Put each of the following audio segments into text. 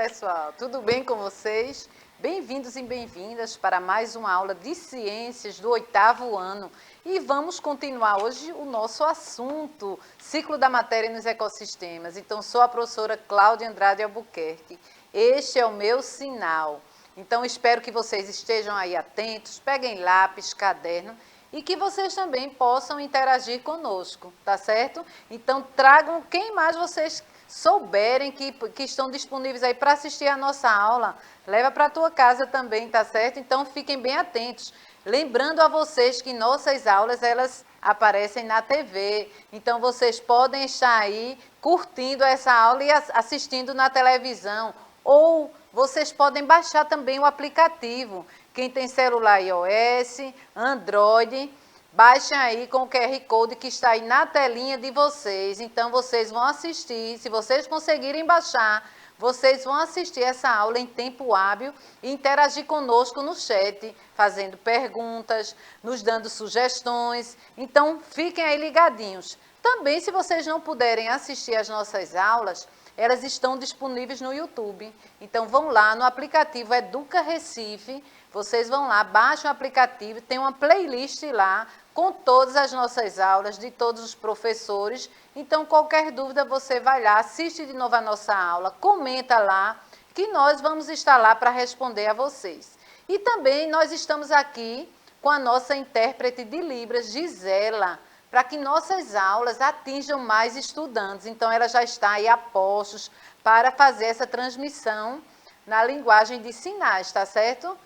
pessoal, tudo bem com vocês? Bem-vindos e bem-vindas para mais uma aula de ciências do 8º ano. E vamos continuar hoje o nosso assunto, ciclo da matéria nos ecossistemas. Então, sou a professora Cláudia Andrade Albuquerque. Este é o meu sinal. Então, espero que vocês estejam aí atentos, peguem lápis, caderno e que vocês também possam interagir conosco, tá certo? Então, tragam quem mais vocês souberem que estão disponíveis aí para assistir a nossa aula, leva para a tua casa também, tá certo? Então, fiquem bem atentos. Lembrando a vocês que nossas aulas, elas aparecem na TV, então vocês podem estar aí curtindo essa aula e assistindo na televisão, ou vocês podem baixar também o aplicativo. Quem tem celular iOS, Android, baixem aí com o QR Code que está aí na telinha de vocês. Então, vocês vão assistir, se vocês conseguirem baixar, vocês vão assistir essa aula em tempo hábil e interagir conosco no chat, fazendo perguntas, nos dando sugestões. Então, fiquem aí ligadinhos. Também, se vocês não puderem assistir às nossas aulas, elas estão disponíveis no YouTube. Então, vão lá no aplicativo Educa Recife, vocês vão lá, baixem o aplicativo, tem uma playlist lá com todas as nossas aulas, de todos os professores. Então, qualquer dúvida, você vai lá, assiste de novo a nossa aula, comenta lá, que nós vamos estar lá para responder a vocês. E também nós estamos aqui com a nossa intérprete de Libras, Gisela, para que nossas aulas atinjam mais estudantes. Então, ela já está aí a postos para fazer essa transmissão na linguagem de sinais, tá certo?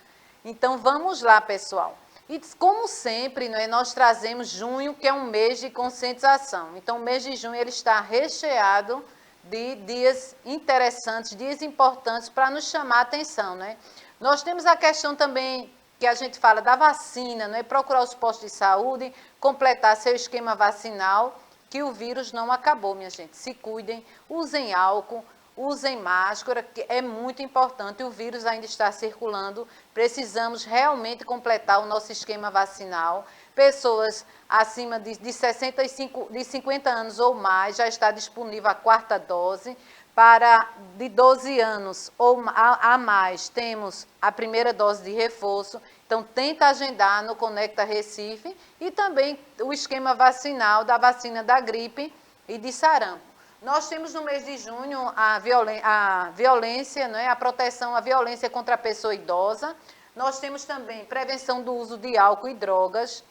Então, vamos lá, pessoal. E, como sempre, nós trazemos junho, que é um mês de conscientização. Então, o mês de junho ele está recheado de dias interessantes, dias importantes para nos chamar a atenção, né? Nós temos a questão também que a gente fala da vacina, né? Procurar os postos de saúde, completar seu esquema vacinal, que o vírus não acabou, minha gente. Se cuidem, usem álcool, usem máscara, que é muito importante, o vírus ainda está circulando, precisamos realmente completar o nosso esquema vacinal. Pessoas acima de 50 anos ou mais, já está disponível a 4ª dose. Para de 12 anos ou a mais, temos a 1ª dose de reforço. Então, tenta agendar no Conecta Recife e também o esquema vacinal da vacina da gripe e de sarampo. Nós temos no mês de junho a violência, né, a proteção à violência contra a pessoa idosa. Nós temos também prevenção do uso de álcool e drogas.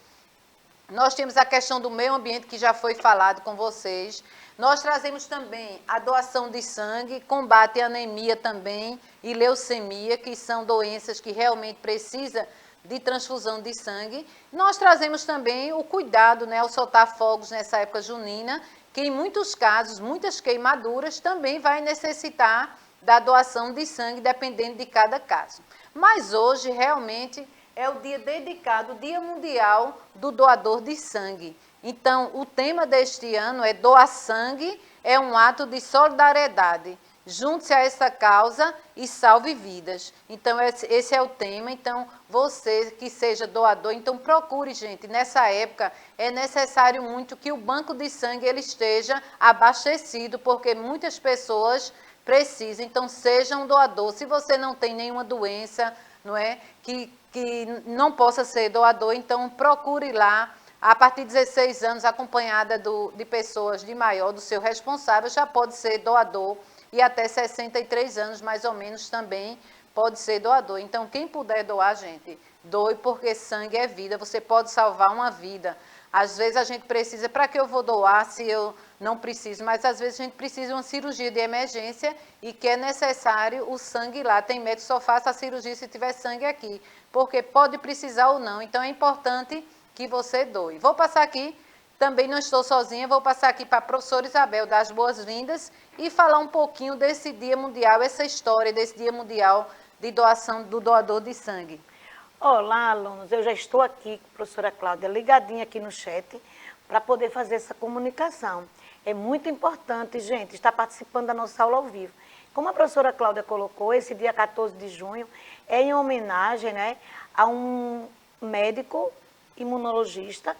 Nós temos a questão do meio ambiente, que já foi falado com vocês. Nós trazemos também a doação de sangue, combate à anemia também e leucemia, que são doenças que realmente precisam de transfusão de sangue. Nós trazemos também o cuidado, né, ao soltar fogos nessa época junina, que em muitos casos, muitas queimaduras, também vai necessitar da doação de sangue, dependendo de cada caso. Mas hoje, realmente, é o dia dedicado, o Dia Mundial do Doador de Sangue. Então, o tema deste ano é Doar Sangue é um ato de solidariedade. Junte-se a essa causa e salve vidas. Então, esse é o tema. Então, você que seja doador, então procure, gente. Nessa época, é necessário muito que o banco de sangue ele esteja abastecido, porque muitas pessoas precisam. Então, seja um doador. Se você não tem nenhuma doença, não é, que não possa ser doador, então procure lá. A partir de 16 anos, acompanhada de pessoas de maior, do seu responsável, já pode ser doador. E até 63 anos, mais ou menos, também pode ser doador. Então, quem puder doar, gente, doe, porque sangue é vida. Você pode salvar uma vida. Às vezes a gente precisa, para que eu vou doar se eu não preciso? Mas às vezes a gente precisa de uma cirurgia de emergência e que é necessário o sangue lá. Tem médico que só faça a cirurgia se tiver sangue aqui, porque pode precisar ou não. Então, é importante que você doe. Vou passar aqui, também não estou sozinha, vou passar aqui para a professora Isabel dar as boas-vindas e falar um pouquinho desse Dia Mundial, essa história desse Dia Mundial de doação do doador de sangue. Olá, alunos, eu já estou aqui com a professora Cláudia, ligadinha aqui no chat, para poder fazer essa comunicação. É muito importante, gente, estar participando da nossa aula ao vivo. Como a professora Cláudia colocou, esse dia 14 de junho é em homenagem, né, a um médico imunologista,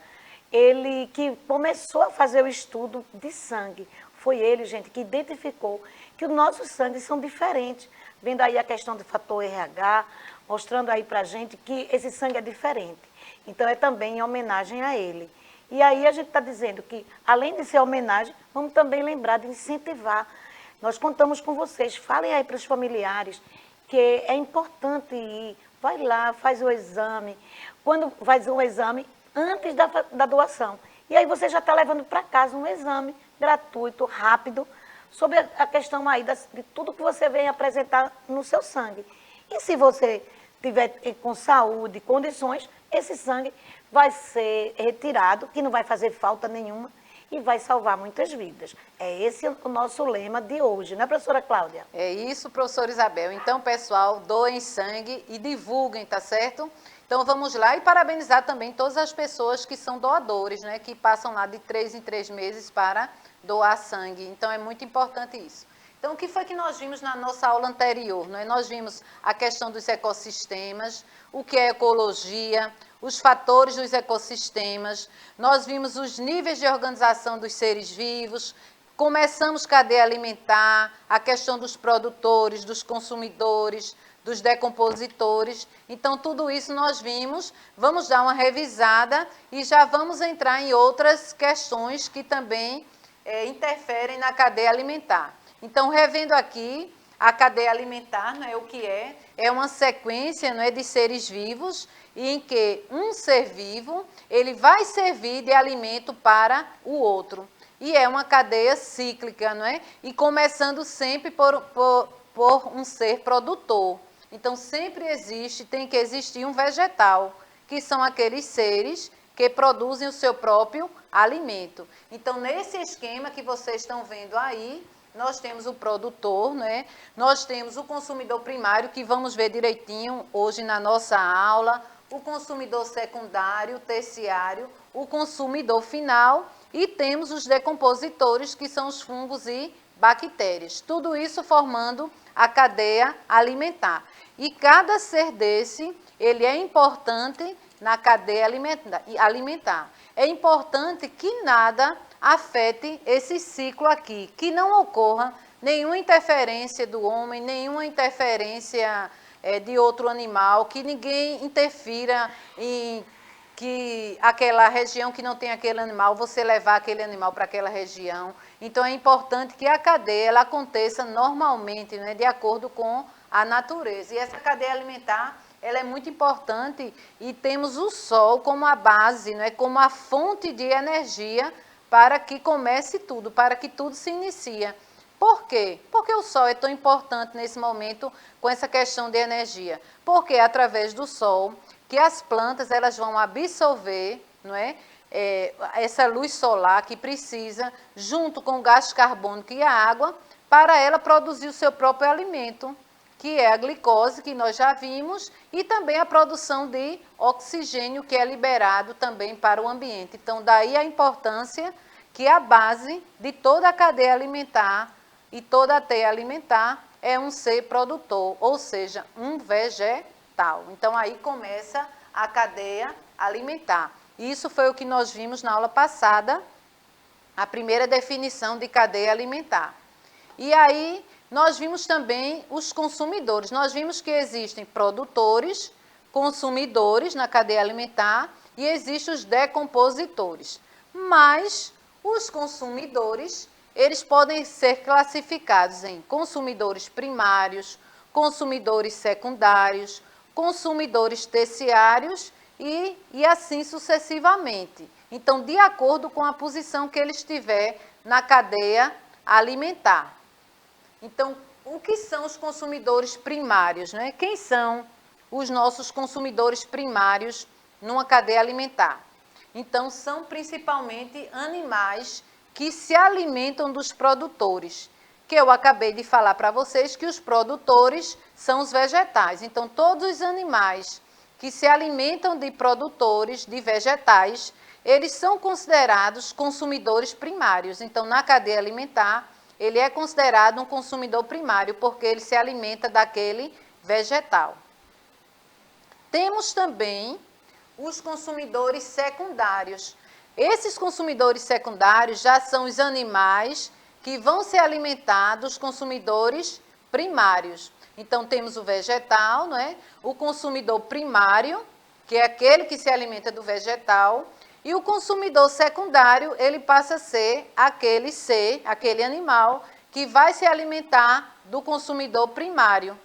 ele que começou a fazer o estudo de sangue. Foi ele, gente, que identificou que os nossos sangues são diferentes vendo aí a questão do fator RH, mostrando aí para a gente que esse sangue é diferente. Então, é também em homenagem a ele. E aí a gente está dizendo que, além de ser homenagem, vamos também lembrar de incentivar. Nós contamos com vocês, falem aí para os familiares que é importante ir, vai lá, faz o exame. Quando faz um exame, antes da doação. E aí você já está levando para casa um exame gratuito, rápido, sobre a questão aí de tudo que você vem apresentar no seu sangue. E se você tiver com saúde, condições, esse sangue vai ser retirado, que não vai fazer falta nenhuma e vai salvar muitas vidas. É esse o nosso lema de hoje, né, professora Cláudia? É isso, professora Isabel. Então, pessoal, doem sangue e divulguem, tá certo? Então, vamos lá e parabenizar também todas as pessoas que são doadores, né, que passam lá de 3 em 3 meses para doar sangue. Então, é muito importante isso. Então, o que foi que nós vimos na nossa aula anterior? Né? Nós vimos a questão dos ecossistemas, o que é ecologia, os fatores dos ecossistemas, nós vimos os níveis de organização dos seres vivos, começamos cadeia alimentar, a questão dos produtores, dos consumidores, dos decompositores. Então, tudo isso nós vimos, vamos dar uma revisada e já vamos entrar em outras questões que também interferem na cadeia alimentar. Então, revendo aqui, a cadeia alimentar, não é o que é uma sequência, não é, de seres vivos, em que um ser vivo, ele vai servir de alimento para o outro. E é uma cadeia cíclica, não é? E começando sempre por um ser produtor. Então, sempre tem que existir um vegetal, que são aqueles seres que produzem o seu próprio alimento. Então, nesse esquema que vocês estão vendo aí, nós temos o produtor, né? Nós temos o consumidor primário, que vamos ver direitinho hoje na nossa aula, o consumidor secundário, terciário, o consumidor final e temos os decompositores, que são os fungos e bactérias. Tudo isso formando a cadeia alimentar. E cada ser desse, ele é importante na cadeia alimentar. É importante que nada afete esse ciclo aqui, que não ocorra nenhuma interferência do homem, nenhuma interferência de outro animal, que ninguém interfira em que aquela região que não tem aquele animal, você levar aquele animal para aquela região. Então, é importante que a cadeia ela aconteça normalmente, né, de acordo com a natureza. E essa cadeia alimentar, ela é muito importante e temos o sol como a base, né, como a fonte de energia para que comece tudo, para que tudo se inicie. Por quê? Porque o sol é tão importante nesse momento com essa questão de energia. Porque é através do sol que as plantas elas vão absorver, não é? Essa luz solar que precisa, junto com o gás carbônico e a água, para ela produzir o seu próprio alimento, que é a glicose, que nós já vimos, e também a produção de oxigênio, que é liberado também para o ambiente. Então, daí a importância que a base de toda a cadeia alimentar e toda a teia alimentar é um ser produtor, ou seja, um vegetal. Então, aí começa a cadeia alimentar. Isso foi o que nós vimos na aula passada, a primeira definição de cadeia alimentar. E aí, nós vimos também os consumidores. Nós vimos que existem produtores, consumidores na cadeia alimentar e existem os decompositores. Mas os consumidores, eles podem ser classificados em consumidores primários, consumidores secundários, consumidores terciários e assim sucessivamente. Então, de acordo com a posição que ele estiver na cadeia alimentar. Então, o que são os consumidores primários, né? Quem são os nossos consumidores primários numa cadeia alimentar? Então, são principalmente animais que se alimentam dos produtores, que eu acabei de falar para vocês que os produtores são os vegetais. Então, todos os animais que se alimentam de produtores, de vegetais, eles são considerados consumidores primários. Então, na cadeia alimentar, ele é considerado um consumidor primário, porque ele se alimenta daquele vegetal. Temos também os consumidores secundários. Esses consumidores secundários já são os animais que vão se alimentar dos consumidores primários. Então, temos o vegetal, não é? O consumidor primário, que é aquele que se alimenta do vegetal, e o consumidor secundário, ele passa a ser aquele animal que vai se alimentar do consumidor primário.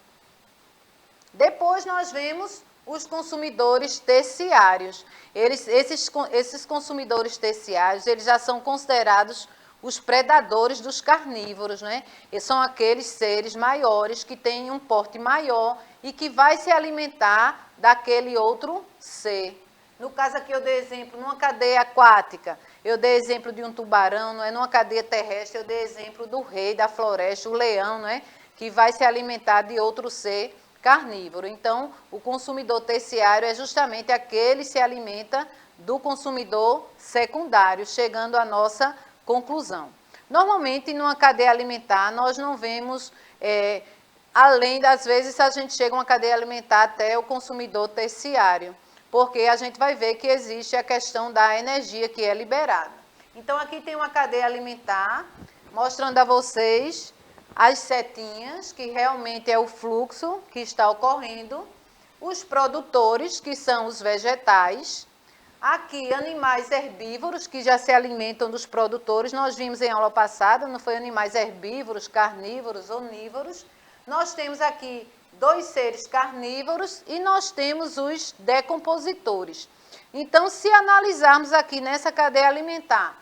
Depois nós vemos os consumidores terciários. Esses consumidores terciários, eles já são considerados os predadores dos carnívoros, né? E são aqueles seres maiores que têm um porte maior e que vai se alimentar daquele outro ser. No caso aqui eu dei exemplo numa cadeia aquática, eu dei exemplo de um tubarão, não é? Numa cadeia terrestre eu dei exemplo do rei da floresta, o leão, não é? Que vai se alimentar de outro ser carnívoro. Então, o consumidor terciário é justamente aquele que se alimenta do consumidor secundário, chegando à nossa conclusão. Normalmente, numa cadeia alimentar, nós não vemos, além das vezes, a gente chega a uma cadeia alimentar até o consumidor terciário, porque a gente vai ver que existe a questão da energia que é liberada. Então, aqui tem uma cadeia alimentar, mostrando a vocês as setinhas, que realmente é o fluxo que está ocorrendo, os produtores, que são os vegetais, aqui animais herbívoros, que já se alimentam dos produtores, nós vimos em aula passada, não foi animais herbívoros, carnívoros, onívoros, nós temos aqui dois seres carnívoros e nós temos os decompositores. Então, se analisarmos aqui nessa cadeia alimentar,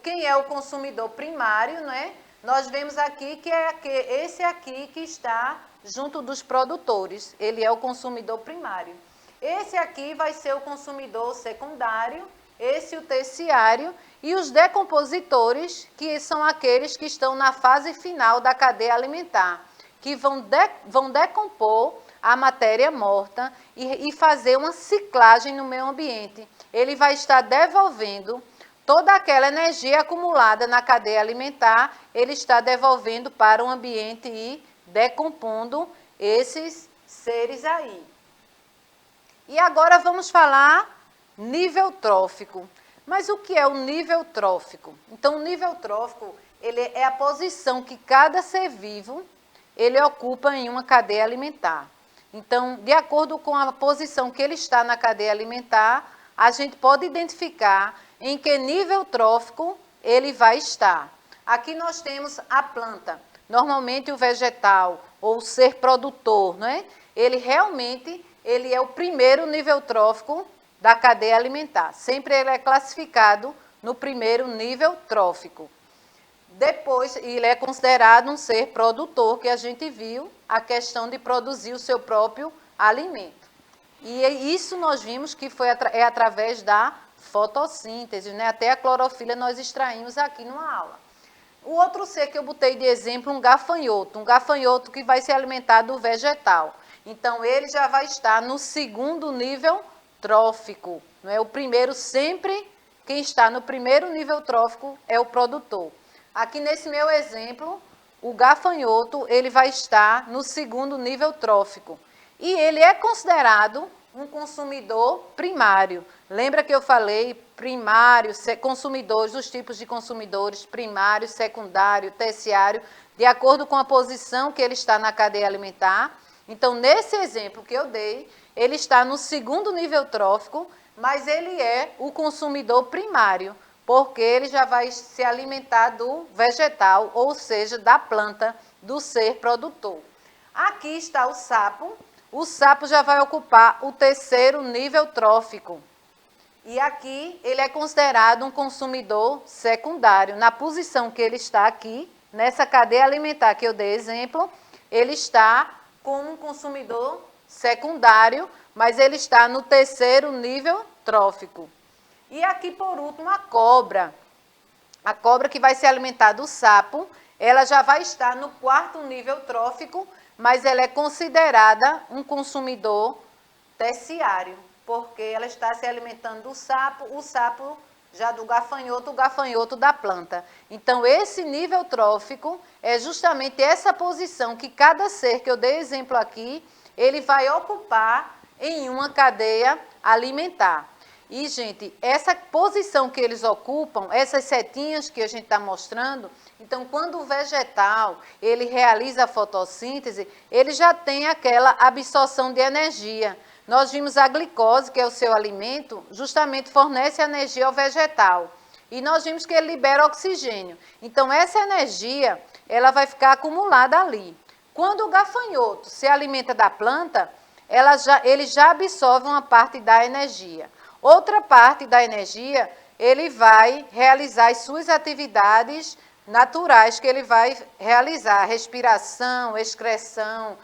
quem é o consumidor primário, não é? Nós vemos aqui que é esse aqui que está junto dos produtores, ele é o consumidor primário. Esse aqui vai ser o consumidor secundário, esse o terciário, e os decompositores, que são aqueles que estão na fase final da cadeia alimentar, que vão decompor a matéria morta e fazer uma ciclagem no meio ambiente. Ele vai estar devolvendo toda aquela energia acumulada na cadeia alimentar, ele está devolvendo para o ambiente e decompondo esses seres aí. E agora vamos falar nível trófico. Mas o que é o nível trófico? Então, o nível trófico, ele é a posição que cada ser vivo ele ocupa em uma cadeia alimentar. Então, de acordo com a posição que ele está na cadeia alimentar, a gente pode identificar em que nível trófico ele vai estar. Aqui nós temos a planta. Normalmente o vegetal ou o ser produtor, não é? Ele realmente é o primeiro nível trófico da cadeia alimentar. Sempre ele é classificado no primeiro nível trófico. Depois, ele é considerado um ser produtor, que a gente viu a questão de produzir o seu próprio alimento. E isso nós vimos que é através da fotossíntese, né? Até a clorofila nós extraímos aqui numa aula. O outro ser que eu botei de exemplo, um gafanhoto que vai se alimentar do vegetal. Então, ele já vai estar no segundo nível trófico. Não é? O primeiro, sempre, quem está no primeiro nível trófico é o produtor. Aqui nesse meu exemplo, o gafanhoto, ele vai estar no segundo nível trófico. E ele é considerado um consumidor primário. Lembra que eu falei primário, consumidores, os tipos de consumidores, primário, secundário, terciário, de acordo com a posição que ele está na cadeia alimentar. Então, nesse exemplo que eu dei, ele está no segundo nível trófico, mas ele é o consumidor primário, porque ele já vai se alimentar do vegetal, ou seja, da planta, do ser produtor. Aqui está o sapo já vai ocupar o terceiro nível trófico. E aqui ele é considerado um consumidor secundário. Na posição que ele está aqui, nessa cadeia alimentar que eu dei exemplo, ele está como um consumidor secundário, mas ele está no terceiro nível trófico. E aqui, por último, a cobra. A cobra que vai se alimentar do sapo, ela já vai estar no quarto nível trófico, mas ela é considerada um consumidor terciário, porque ela está se alimentando do sapo, o sapo já do gafanhoto, o gafanhoto da planta. Então, esse nível trófico é justamente essa posição que cada ser, que eu dei exemplo aqui, ele vai ocupar em uma cadeia alimentar. E, gente, essa posição que eles ocupam, essas setinhas que a gente está mostrando, então, quando o vegetal, ele realiza a fotossíntese, ele já tem aquela absorção de energia. Nós vimos a glicose, que é o seu alimento, justamente fornece energia ao vegetal. E nós vimos que ele libera oxigênio. Então, essa energia, ela vai ficar acumulada ali. Quando o gafanhoto se alimenta da planta, ele já absorve uma parte da energia. Outra parte da energia, ele vai realizar as suas atividades naturais que ele vai realizar, respiração, excreção,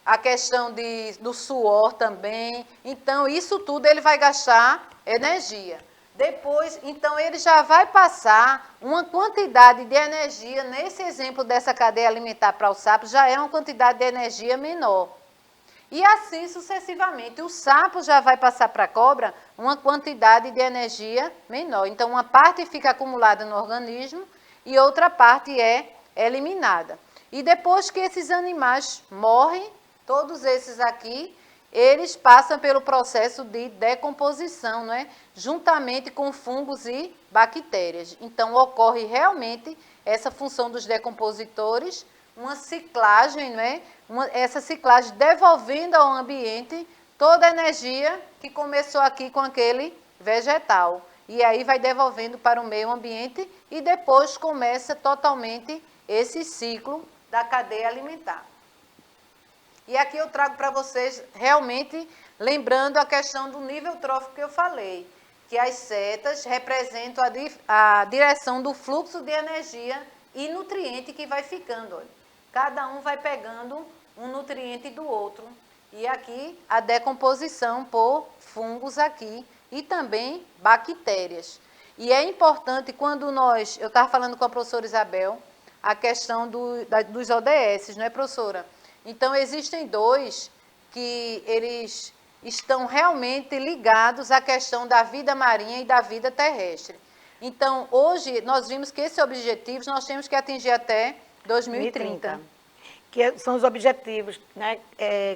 a questão do suor também. Então, isso tudo ele vai gastar energia. Depois, então, ele já vai passar uma quantidade de energia, nesse exemplo dessa cadeia alimentar para o sapo, já é uma quantidade de energia menor. E assim sucessivamente, o sapo já vai passar para a cobra uma quantidade de energia menor. Então, uma parte fica acumulada no organismo e outra parte é eliminada. E depois que esses animais morrem, todos esses aqui, eles passam pelo processo de decomposição, não é? Juntamente com fungos e bactérias. Então, ocorre realmente essa função dos decompositores, uma ciclagem, não é? Essa ciclagem devolvendo ao ambiente toda a energia que começou aqui com aquele vegetal. E aí vai devolvendo para o meio ambiente e depois começa totalmente esse ciclo da cadeia alimentar. E aqui eu trago para vocês, realmente, lembrando a questão do nível trófico que eu falei, que as setas representam a direção do fluxo de energia e nutriente que vai ficando. Olha. Cada um vai pegando um nutriente do outro. E aqui a decomposição por fungos aqui e também bactérias. E é importante quando eu estava falando com a professora Isabel, a questão dos ODS, não é, professora? Então, existem dois que eles estão realmente ligados à questão da vida marinha e da vida terrestre. Então, hoje, nós vimos que esses objetivos nós temos que atingir até 2030. Que são os objetivos, né?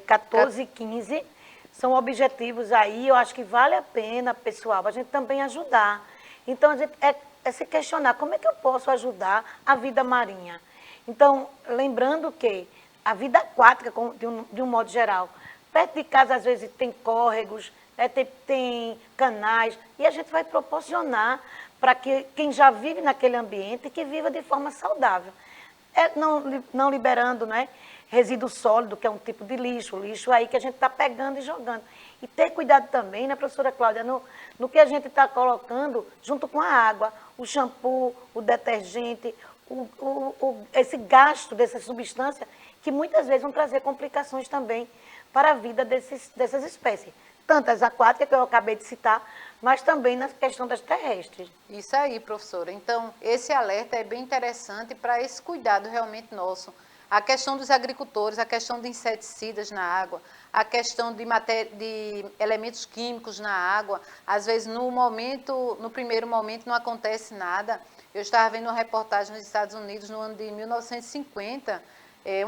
14 e 15 são objetivos aí, eu acho que vale a pena, pessoal, a gente também ajudar. Então, a gente é se questionar, como é que eu posso ajudar a vida marinha? Então, lembrando que a vida aquática, de um modo geral, perto de casa, às vezes, tem córregos, né, tem canais, e a gente vai proporcionar para que quem já vive naquele ambiente, que viva de forma saudável. Não liberando, né, resíduo sólido, que é um tipo de lixo aí que a gente está pegando e jogando. E ter cuidado também, né, professora Cláudia, no que a gente está colocando junto com a água, o shampoo, o detergente, esse gasto dessa substância, que muitas vezes vão trazer complicações também para a vida dessas espécies. Tanto as aquáticas, que eu acabei de citar, mas também na questão das terrestres. Isso aí, professora. Então, esse alerta é bem interessante para esse cuidado realmente nosso. A questão dos agricultores, a questão de inseticidas na água, a questão de elementos químicos na água. Às vezes, no primeiro momento, não acontece nada. Eu estava vendo uma reportagem nos Estados Unidos, no ano de 1950,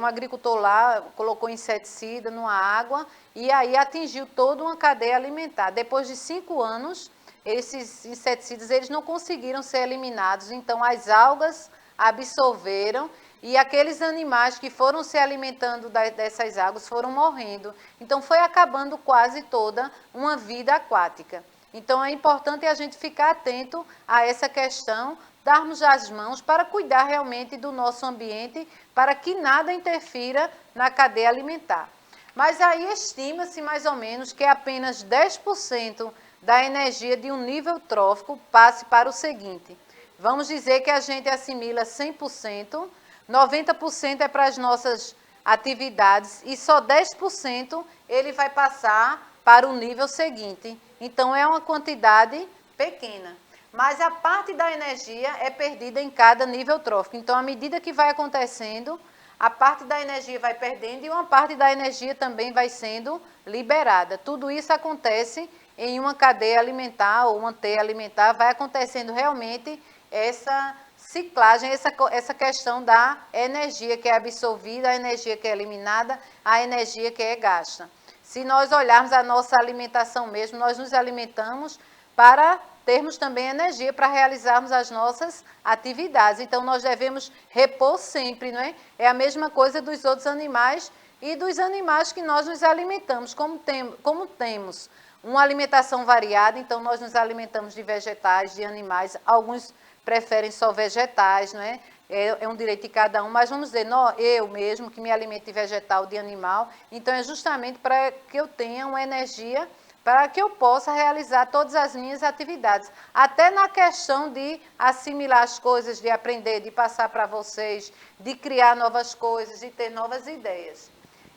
um agricultor lá colocou inseticida numa água e aí atingiu toda uma cadeia alimentar. Depois de 5 anos, esses inseticidas eles não conseguiram ser eliminados, então as algas absorveram e aqueles animais que foram se alimentando dessas águas foram morrendo. Então foi acabando quase toda uma vida aquática. Então é importante a gente ficar atento a essa questão, darmos as mãos para cuidar realmente do nosso ambiente, para que nada interfira na cadeia alimentar. Mas aí estima-se mais ou menos que apenas 10% da energia de um nível trófico passe para o seguinte. Vamos dizer que a gente assimila 100%, 90% é para as nossas atividades e só 10% ele vai passar para o nível seguinte. Então é uma quantidade pequena. Mas a parte da energia é perdida em cada nível trófico. Então, à medida que vai acontecendo, a parte da energia vai perdendo e uma parte da energia também vai sendo liberada. Tudo isso acontece em uma cadeia alimentar ou uma teia alimentar, vai acontecendo realmente essa ciclagem, essa questão da energia que é absorvida, a energia que é eliminada, a energia que é gasta. Se nós olharmos a nossa alimentação mesmo, nós nos alimentamos para termos também energia para realizarmos as nossas atividades. Então, nós devemos repor sempre, não é? É a mesma coisa dos outros animais e dos animais que nós nos alimentamos. Como temos uma alimentação variada, então nós nos alimentamos de vegetais, de animais, alguns preferem só vegetais, não é? É um direito de cada um, mas vamos dizer, eu mesmo que me alimento de vegetal, de animal, então é justamente para que eu tenha uma energia para que eu possa realizar todas as minhas atividades. Até na questão de assimilar as coisas, de aprender, de passar para vocês, de criar novas coisas, de ter novas ideias.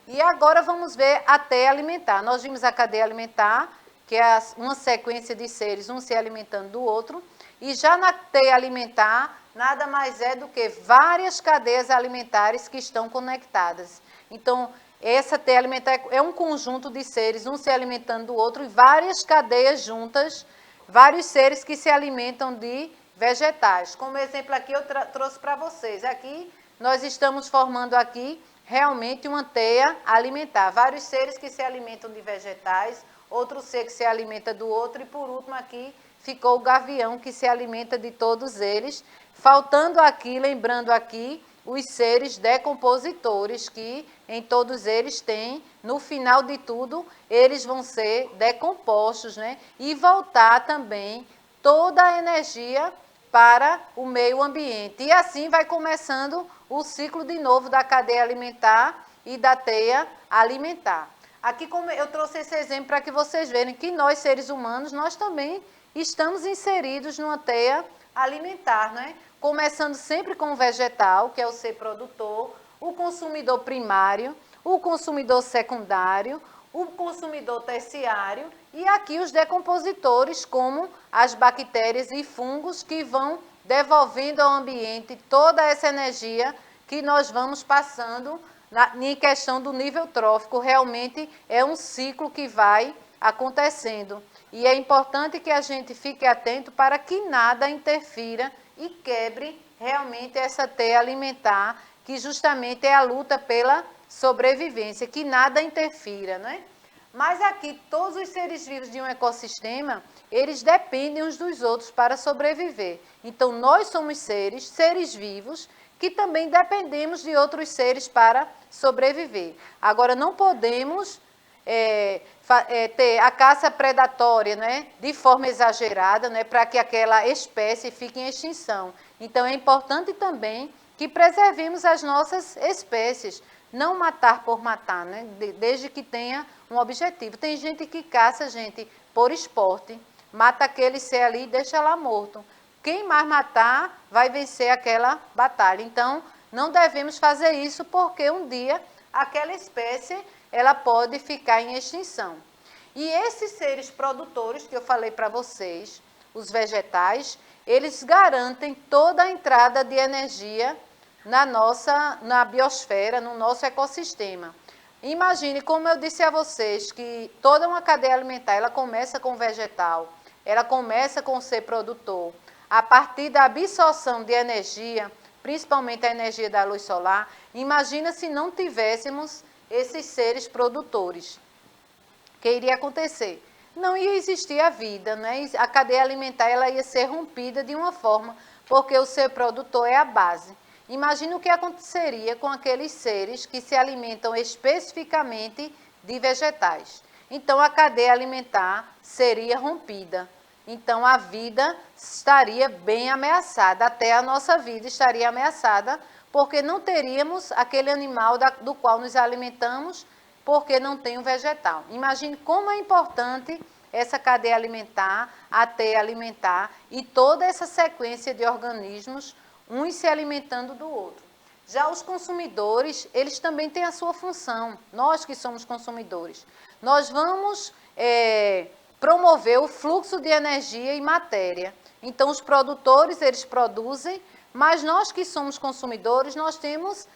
E agora vamos ver a teia alimentar. Nós vimos a cadeia alimentar, que é uma sequência de seres, um se alimentando do outro, e já na teia alimentar, nada mais é do que várias cadeias alimentares que estão conectadas. Então, essa teia alimentar é um conjunto de seres, um se alimentando do outro, e várias cadeias juntas, vários seres que se alimentam de vegetais. Como exemplo aqui eu trouxe para vocês. Aqui nós estamos formando aqui realmente uma teia alimentar. Vários seres que se alimentam de vegetais, outro ser que se alimenta do outro, e por último aqui ficou o gavião que se alimenta de todos eles. Faltando aqui, lembrando aqui, os seres decompositores, que em todos eles tem, no final de tudo, eles vão ser decompostos, né? E voltar também toda a energia para o meio ambiente. E assim vai começando o ciclo de novo da cadeia alimentar e da teia alimentar. Aqui como eu trouxe esse exemplo para que vocês verem que nós, seres humanos, nós também estamos inseridos numa teia alimentar, né? Começando sempre com o vegetal, que é o ser produtor, o consumidor primário, o consumidor secundário, o consumidor terciário e aqui os decompositores, como as bactérias e fungos, que vão devolvendo ao ambiente toda essa energia que nós vamos passando em questão do nível trófico. Realmente é um ciclo que vai acontecendo. E é importante que a gente fique atento para que nada interfira e quebre realmente essa teia alimentar, que justamente é a luta pela sobrevivência, que nada interfira, né? Mas aqui, todos os seres vivos de um ecossistema, eles dependem uns dos outros para sobreviver. Então, nós somos seres vivos, que também dependemos de outros seres para sobreviver. Agora, não podemos ter a caça predatória, né, de forma exagerada, né, para que aquela espécie fique em extinção. Então, é importante também que preservemos as nossas espécies, não matar por matar, né, desde que tenha um objetivo. Tem gente que caça, gente, por esporte, mata aquele ser ali e deixa lá morto. Quem mais matar vai vencer aquela batalha. Então, não devemos fazer isso, porque um dia aquela espécie ela pode ficar em extinção. E esses seres produtores que eu falei para vocês, os vegetais, eles garantem toda a entrada de energia na biosfera, no nosso ecossistema. Imagine, como eu disse a vocês, que toda uma cadeia alimentar, ela começa com o vegetal, ela começa com o ser produtor. A partir da absorção de energia, principalmente a energia da luz solar, imagina se não tivéssemos esses seres produtores. O que iria acontecer? Não ia existir a vida, né? A cadeia alimentar ela ia ser rompida de uma forma, porque o ser produtor é a base. Imagina o que aconteceria com aqueles seres que se alimentam especificamente de vegetais. Então, a cadeia alimentar seria rompida. Então, a vida estaria bem ameaçada, até a nossa vida estaria ameaçada, porque não teríamos aquele animal do qual nos alimentamos, porque não tem o vegetal. Imagine como é importante essa cadeia alimentar, a teia alimentar e toda essa sequência de organismos, uns se alimentando do outro. Já os consumidores, eles também têm a sua função, nós que somos consumidores. Nós vamos promover o fluxo de energia e matéria. Então, os produtores, eles produzem, mas nós que somos consumidores, nós temos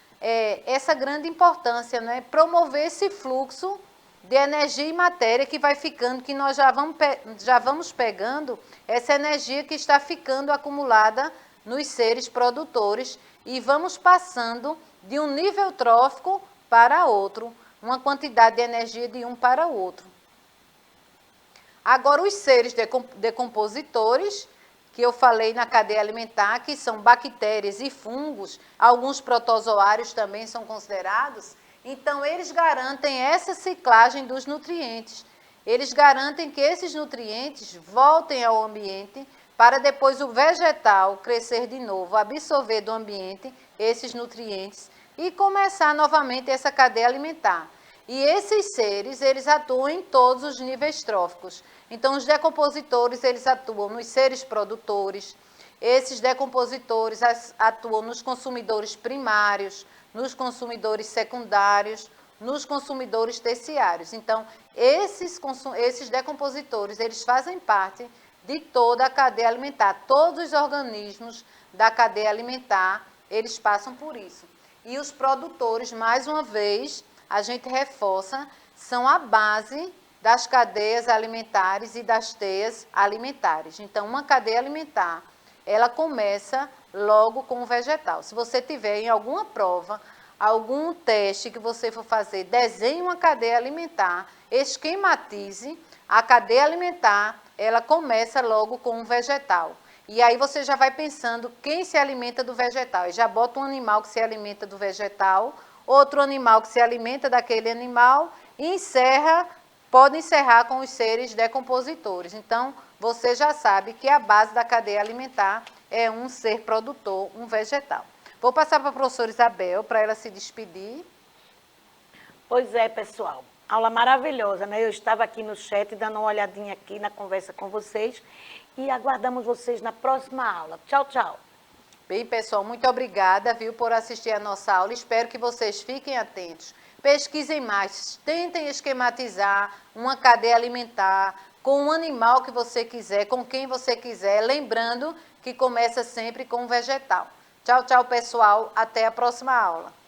essa grande importância, né? Promover esse fluxo de energia e matéria que vai ficando, que nós já vamos pegando essa energia que está ficando acumulada nos seres produtores e vamos passando de um nível trófico para outro. uma quantidade de energia de um para o outro. Agora, os seres decompositores, que eu falei na cadeia alimentar, que são bactérias e fungos, alguns protozoários também são considerados, então eles garantem essa ciclagem dos nutrientes. Eles garantem que esses nutrientes voltem ao ambiente para depois o vegetal crescer de novo, absorver do ambiente esses nutrientes e começar novamente essa cadeia alimentar. E esses seres, eles atuam em todos os níveis tróficos. Então, os decompositores, eles atuam nos seres produtores, esses decompositores atuam nos consumidores primários, nos consumidores secundários, nos consumidores terciários. Então, esses decompositores, eles fazem parte de toda a cadeia alimentar. Todos os organismos da cadeia alimentar, eles passam por isso. E os produtores, mais uma vez, a gente reforça, são a base das cadeias alimentares e das teias alimentares. Então, uma cadeia alimentar, ela começa logo com o vegetal. Se você tiver em alguma prova, algum teste que você for fazer, desenhe uma cadeia alimentar, esquematize a cadeia alimentar, ela começa logo com um vegetal. E aí você já vai pensando quem se alimenta do vegetal. E já bota um animal que se alimenta do vegetal, outro animal que se alimenta daquele animal e pode encerrar com os seres decompositores. Então, você já sabe que a base da cadeia alimentar é um ser produtor, um vegetal. Vou passar para a professora Isabel, para ela se despedir. Pois é, pessoal. Aula maravilhosa, né? Eu estava aqui no chat, dando uma olhadinha aqui na conversa com vocês e aguardamos vocês na próxima aula. Tchau, tchau. Bem, pessoal, muito obrigada, viu, por assistir a nossa aula. Espero que vocês fiquem atentos. Pesquisem mais, tentem esquematizar uma cadeia alimentar com um animal que você quiser, com quem você quiser, lembrando que começa sempre com um vegetal. Tchau, tchau, pessoal. Até a próxima aula.